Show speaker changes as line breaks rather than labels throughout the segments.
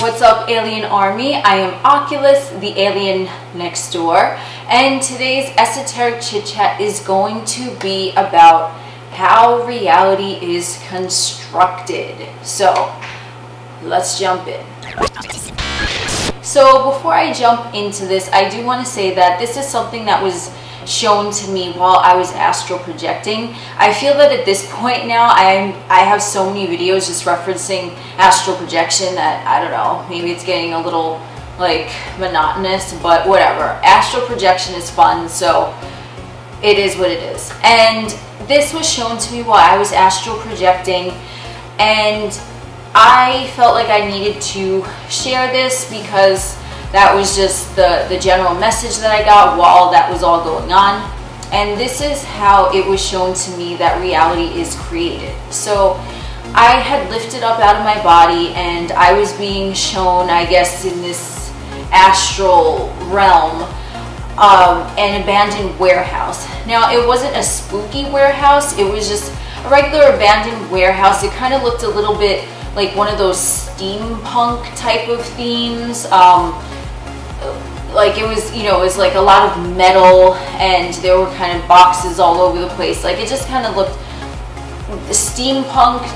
What's up, Alien Army? I am Oculus, the alien next door, and today's esoteric chit chat is going to be about how reality is constructed. So let's jump in. So before I jump into this, I do want to say that this is something that was shown to me while I was astral projecting. I feel that at this point now I have so many videos just referencing astral projection that I don't know, maybe it's getting a little like monotonous, but whatever. Astral projection is fun, so it is what it is. And this was shown to me while I was astral projecting, and I felt like I needed to share this because that was just the general message that I got while that was all going on. And this is how it was shown to me that reality is created. So I had lifted up out of my body and I was being shown, I guess, in this astral realm, an abandoned warehouse. Now, it wasn't a spooky warehouse, it was just a regular abandoned warehouse. It kind of looked a little bit like one of those steampunk type of themes. Like it was, you know, it was like a lot of metal and there were kind of boxes all over the place. Like it just kind of looked steampunk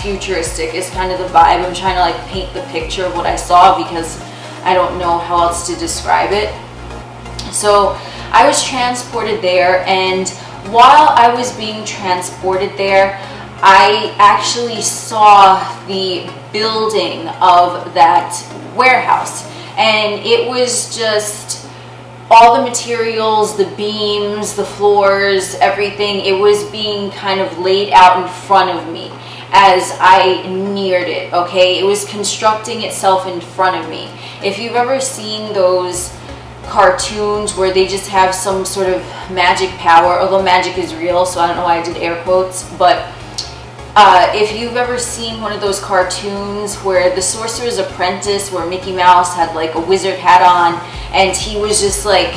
/ futuristic is kind of the vibe. I'm trying to like paint the picture of what I saw because I don't know how else to describe it. So I was transported there, and while I was being transported there, I actually saw the building of that warehouse. And it was just all the materials, the beams, the floors, everything. It was being kind of laid out in front of me as I neared it, okay? It was constructing itself in front of me. If you've ever seen those cartoons where they just have some sort of magic power, although magic is real, so I don't know why I did air quotes, but if you've ever seen one of those cartoons where the Sorcerer's Apprentice, where Mickey Mouse had like a wizard hat on and he was just like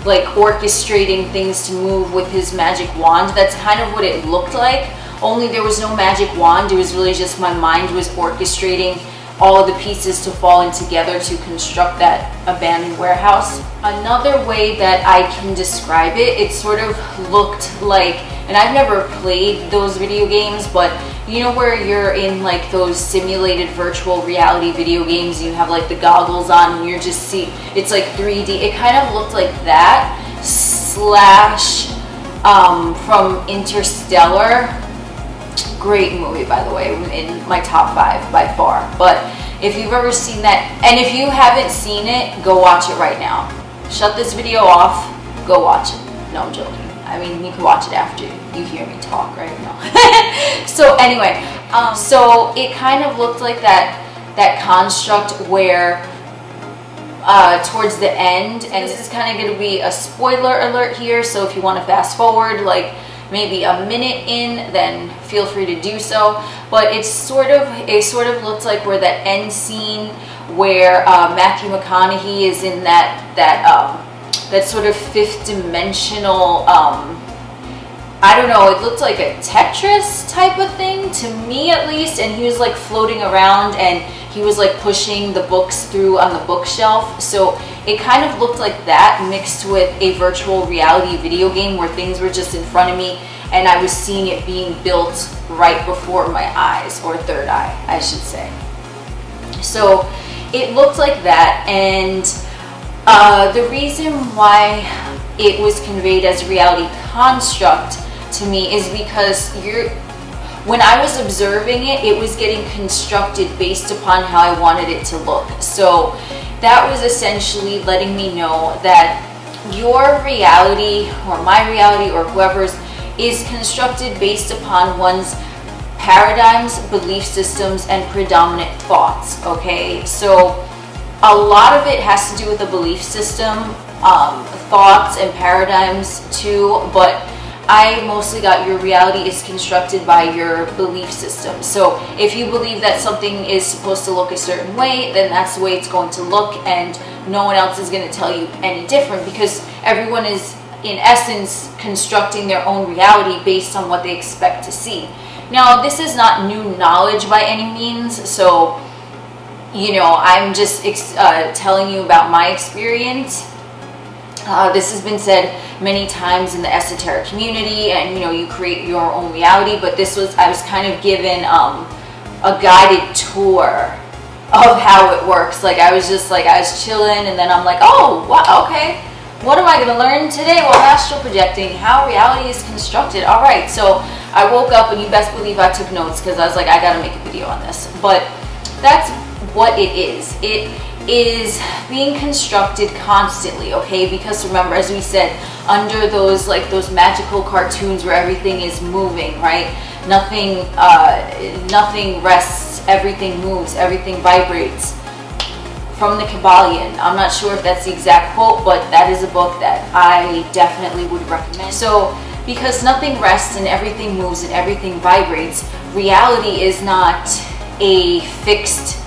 orchestrating things to move with his magic wand, that's kind of what it looked like, only there was no magic wand. It was really just my mind was orchestrating all of the pieces to fall in together to construct that abandoned warehouse. Another way that I can describe it, it sort of looked like, and I've never played those video games, but you know where you're in like those simulated virtual reality video games, you have like the goggles on and you're just see, it's like 3D. It kind of looked like that / from Interstellar. Great movie, by the way, in my top 5 by far. But if you've ever seen that, and if you haven't seen it, go watch it right now. Shut this video off, go watch it. No, I'm joking. I mean, you can watch it after you hear me talk right now. So anyway, so it kind of looked like that construct where towards the end, and this is kind of going to be a spoiler alert here, so if you want to fast forward like maybe a minute in, then feel free to do so. But it sort of looks like where that end scene where Matthew McConaughey is in that sort of fifth dimensional, I don't know, it looked like a Tetris type of thing, to me at least, and he was like floating around and he was like pushing the books through on the bookshelf. So it kind of looked like that mixed with a virtual reality video game where things were just in front of me and I was seeing it being built right before my eyes, or third eye, I should say. So it looked like that, and the reason why it was conveyed as a reality construct to me is because when I was observing it, it was getting constructed based upon how I wanted it to look. So that was essentially letting me know that your reality, or my reality, or whoever's, is constructed based upon one's paradigms, belief systems, and predominant thoughts, okay? So a lot of it has to do with the belief system, thoughts and paradigms too, but I mostly got your reality is constructed by your belief system. So if you believe that something is supposed to look a certain way, then that's the way it's going to look, and no one else is going to tell you any different, because everyone is in essence constructing their own reality based on what they expect to see. Now, this is not new knowledge by any means, so I'm just telling you about my experience. This has been said many times in the esoteric community, and you create your own reality, but I was kind of given a guided tour of how it works. Like I was chilling, and then I'm like, oh wow, okay, what am I going to learn today? Well, astral projecting, how reality is constructed. All right, so I woke up, and you best believe I took notes, because I was like, I got to make a video on this. But that's what it is. It is being constructed constantly, okay? Because remember, as we said, under those magical cartoons where everything is moving, right? Nothing rests, everything moves, everything vibrates. From the Kabbalion. I'm not sure if that's the exact quote, but that is a book that I definitely would recommend. So, because nothing rests and everything moves and everything vibrates, reality is not a fixed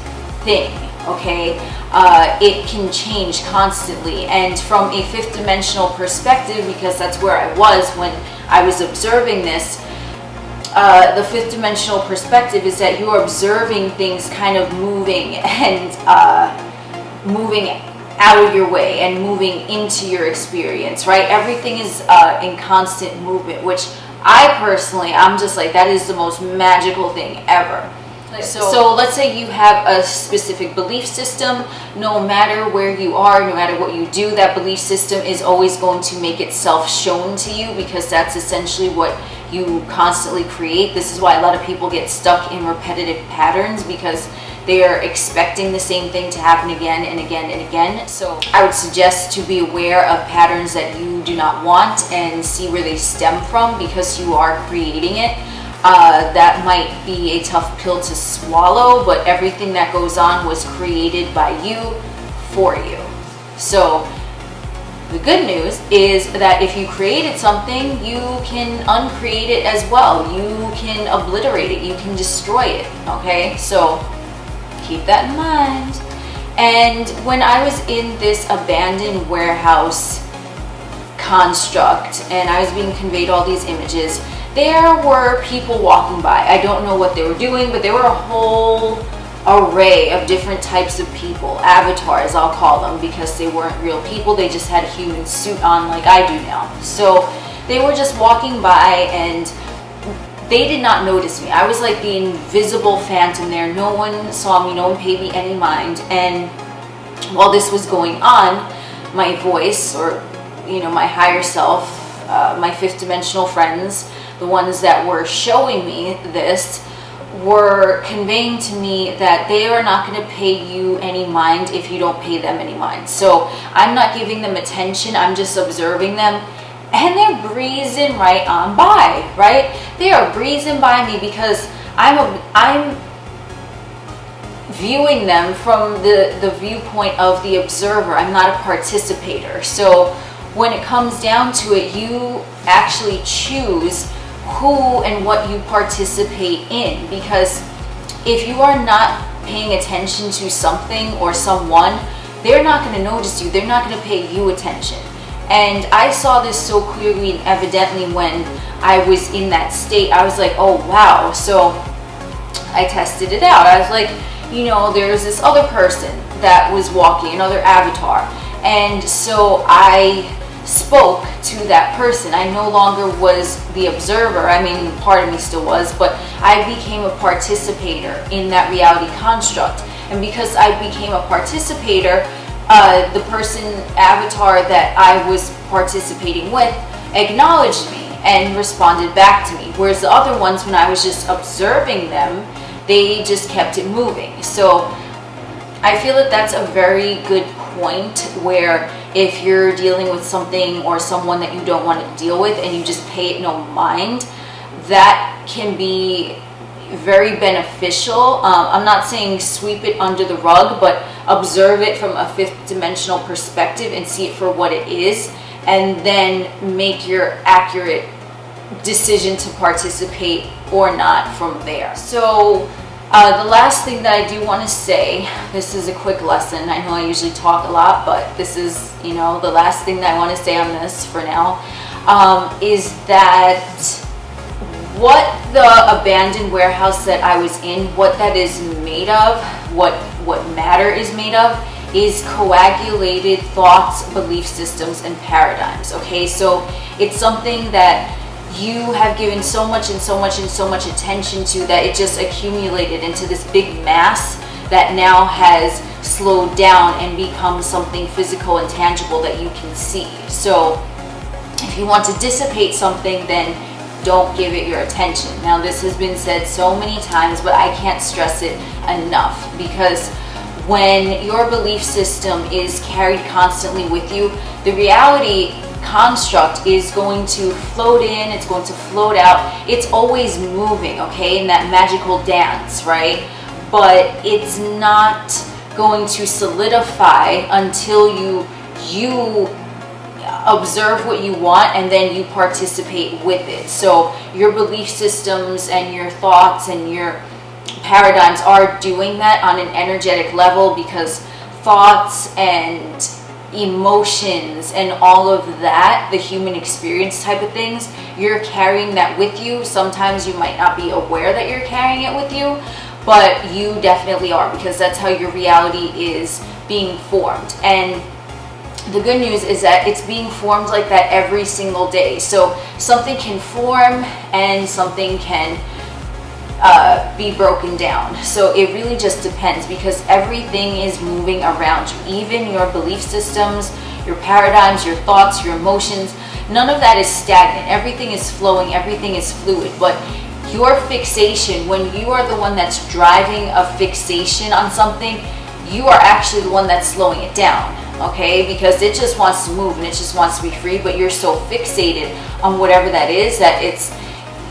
thing, okay? It can change constantly, and from a fifth dimensional perspective, because that's where I was when I was observing this, the fifth dimensional perspective is that you're observing things kind of moving and moving out of your way and moving into your experience, right? Everything is in constant movement, which I'm just like, that is the most magical thing ever. So let's say you have a specific belief system. No matter where you are, no matter what you do, that belief system is always going to make itself shown to you, because that's essentially what you constantly create. This is why a lot of people get stuck in repetitive patterns, because they are expecting the same thing to happen again and again and again. So I would suggest to be aware of patterns that you do not want and see where they stem from, because you are creating it. That might be a tough pill to swallow, but everything that goes on was created by you, for you. So the good news is that if you created something, you can uncreate it as well. You can obliterate it. You can destroy it, okay? So keep that in mind. And when I was in this abandoned warehouse construct and I was being conveyed all these images, there were people walking by. I don't know what they were doing, but there were a whole array of different types of people, avatars I'll call them, because they weren't real people. They just had a human suit on like I do now. So they were just walking by, and they did not notice me. I was like the invisible phantom there. No one saw me, no one paid me any mind. And while this was going on, my voice, or my higher self, my fifth dimensional friends, the ones that were showing me this, were conveying to me that they are not going to pay you any mind if you don't pay them any mind. So I'm not giving them attention, I'm just observing them, and they're breezing right on by, right? They are breezing by me because I'm viewing them from the viewpoint of the observer. I'm not a participator. So when it comes down to it, you actually choose who and what you participate in, because if you are not paying attention to something or someone, they're not going to notice you. They're not going to pay you attention. And I saw this so clearly and evidently when I was in that state. I was like, oh wow. So I tested it out. I was like, there's this other person that was walking, another avatar, and so I spoke to that person. I no longer was the observer. I mean, part of me still was, but I became a participator in that reality construct. And because I became a participator, the person, avatar that I was participating with, acknowledged me and responded back to me. Whereas the other ones, when I was just observing them, they just kept it moving. So I feel that that's a very good point, where if you're dealing with something or someone that you don't want to deal with and you just pay it no mind, that can be very beneficial. I'm not saying sweep it under the rug, but observe it from a fifth dimensional perspective and see it for what it is, and then make your accurate decision to participate or not from there. So the last thing that I do want to say, this is a quick lesson. I know I usually talk a lot, but this is, the last thing that I want to say on this for now, is that what the abandoned warehouse that I was in, what that is made of, what what matter is made of is coagulated thoughts, belief systems, and paradigms. Okay, so it's something that you have given so much and so much and so much attention to that it just accumulated into this big mass that now has slowed down and become something physical and tangible that you can see. So if you want to dissipate something, then don't give it your attention. Now, this has been said so many times, but I can't stress it enough, because when your belief system is carried constantly with you, the reality construct is going to float in, it's going to float out, it's always moving, okay, in that magical dance, right? But it's not going to solidify until you observe what you want and then you participate with it. So your belief systems and your thoughts and your paradigms are doing that on an energetic level, because thoughts and emotions and all of that, the human experience type of things, you're carrying that with you. Sometimes you might not be aware that you're carrying it with you, but you definitely are, because that's how your reality is being formed. And the good news is that it's being formed like that every single day. So something can form and something can be broken down. So it really just depends, because everything is moving around you. Even your belief systems, your paradigms, your thoughts, your emotions, none of that is stagnant. Everything is flowing, everything is fluid. But your fixation, when you are the one that's driving a fixation on something, you are actually the one that's slowing it down, okay? Because it just wants to move and it just wants to be free, but you're so fixated on whatever that is that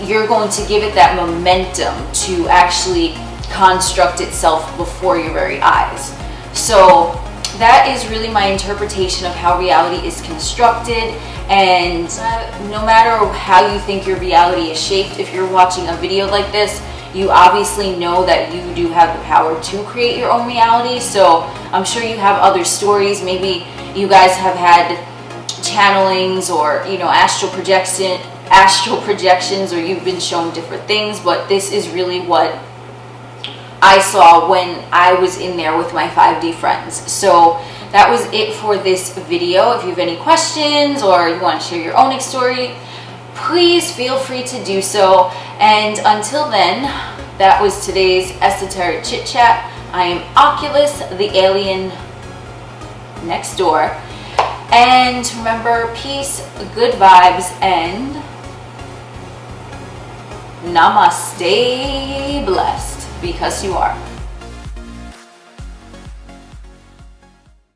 you're going to give it that momentum to actually construct itself before your very eyes. So that is really my interpretation of how reality is constructed. And no matter how you think your reality is shaped, if you're watching a video like this, you obviously know that you do have the power to create your own reality. So I'm sure you have other stories. Maybe you guys have had channelings or, you know, astral projections, or you've been shown different things, but this is really what I saw when I was in there with my 5D friends. So that was it for this video. If you have any questions or you want to share your own story, please feel free to do so. And until then, that was today's esoteric chit chat. I am Oculus, the alien next door. And remember, peace, good vibes, and namaste, blessed, because you are.